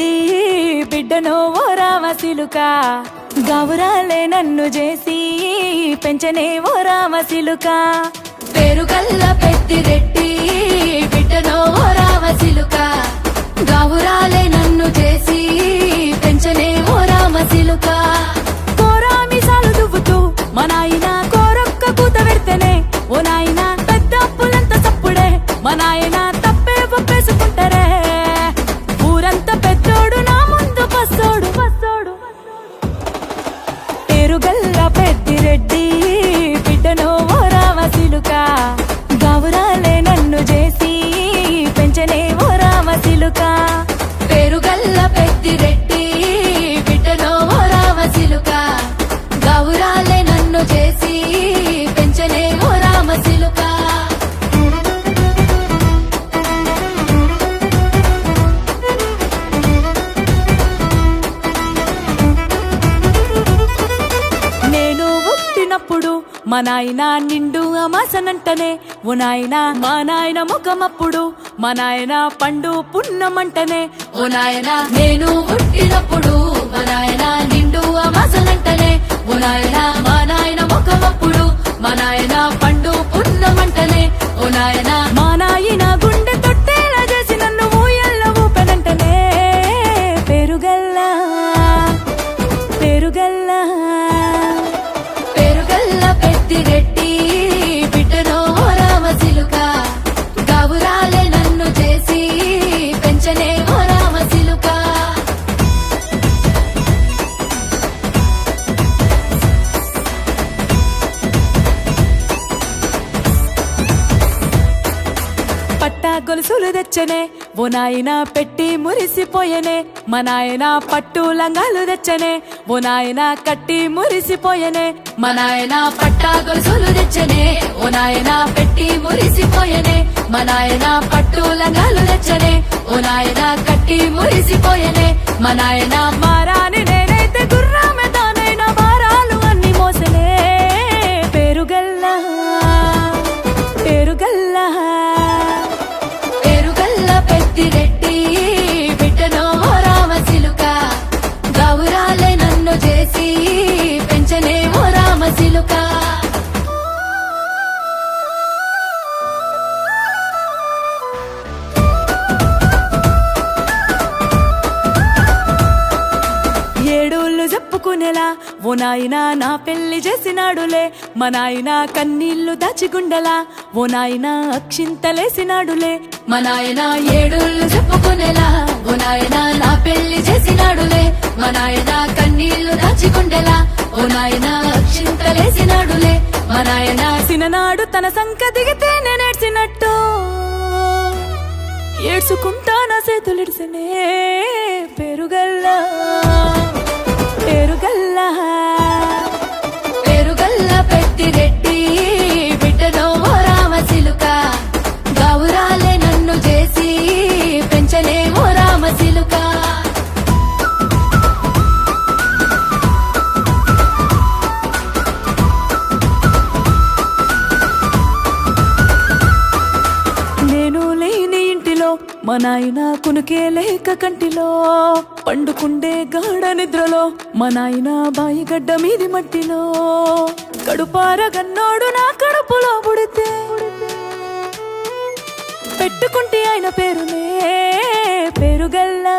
రెడ్డి బిడ్డనో ఓ రామసిలుక గౌరాలే నన్ను చేసి పెంచనే ఓ రామసిలుక పేరుగల్ల పెద్దిరెడ్డి బిడ్డనో ఓ రామసిలుక గౌరాలే నన్ను చేసి పెంచనే ఓ రామసిలుక కోరామిసాలు దువ్వుతూ మా నాయన కోరొక్క కూత పెడితేనే ఓ నాయన పెద్ద అప్పులంత చప్పుడే మా నాయన తప్పే ఒప్పేసుకుంటారే ఊరంతా పెద్దోడు నా ముందు పస్సోడు పస్సోడు పేరుగల్ల పెద్దిరెడ్డి బిడ్డనో ఓ రామసిలుక గౌరాలే నన్ను చేసి పెంచనే ఓ రామసిలుక పేరుగల్ల పెద్దిరెడ్డి బిడ్డనో ఓ రామసిలుక గౌరాలే నన్ను చేసి పెంచనే ఓ రామసిలుక నేను పుట్టినప్పుడు మా నాయన నిండు అమాసనంటనే ఓ నాయన మా నాయన ముఖమప్పుడు మా నాయన పండు పున్నమంటనే ఓ నాయన నేను పుట్టినప్పుడు మా నాయన నిండు అమాసనంటనే ఓ నాయన మా నాయన ముఖమప్పుడు మా నాయన పండు పున్నమంటనే ఓ నాయన మా నాయన గుండె తొట్టేలా చేసి నన్ను ఊయల్ల ఊపెనంటనే పేరుగల్లా పేరుగల్లా పేరుగల్ల పెద్దిరెడ్డి బిడ్డనో ఓ రామసిలుక గౌరాలే నన్ను చేసి పెంచనే ఓ రామసిలుక పట్టా గొలుసులు తెచ్చనే ఓ నాయన పెట్టి మురిసిపోయనే మా నాయన పట్టు లంగాలు తెచ్చనే ఓ నాయన కట్టి మురిసిపోయనే మా నాయన పట్టా గొలుసులు తెచ్చనే ఓ నాయన పెట్టి మురిసిపోయనే మా నాయన పట్టు లంగాలు తెచ్చనే ఓ నాయన కట్టి మురిసిపోయనే మా నాయన మారాని నేనైతే గుర్రామె తానైనా భారాలు అన్ని మోసనే పేరుగల్లా పేరుగల్లా పేరుగల్ల పెద్దిరెడ్డి బిడ్డనో ఓ రామసిలుక గౌరాలే నన్ను చేసి పెంచనే ఓ రామసిలుక ఏడోళ్ళు చెప్పుకునేలా ఓ నాయన నా పెళ్లి చేసినాడులే మా నాయన కన్నీళ్లు దాచిగుండెలా ఓ నాయన అక్షింతలేసినాడులే మా నాయన ఏడోళ్ళు చెప్పుకునేలా ఓ నాయన నా పెళ్లి చేసినాడులే మా నాయన కన్నీళ్లు దాచిగుండెలా ఓ నాయన అక్షింతలేసినాడులే మా నాయన సిననాడు తన సంక దిగితే నేనేడ్చినట్టు ఏడ్చుకుంటా నా చేతులిడిసనే పేరుగల్లా పేరుగల్లా పేరుగల్ల పెద్దిరెడ్డి బిడ్డనో ఓ రామసిలుక గౌరాలే నన్ను చేసి పెంచనే ఓ రామసిలుక నేను లేని ఇంటిలో మా నాయన కునుకే లేక కంటిలో పండుకుండే గాఢ నిద్రలో మా నాయన బాయిగడ్డ మీది మట్టిలో కడుపారగన్నోడు నా కడుపులో పుడితే పెట్టుకుంటే ఆయన పేరునే పేరుగల్లా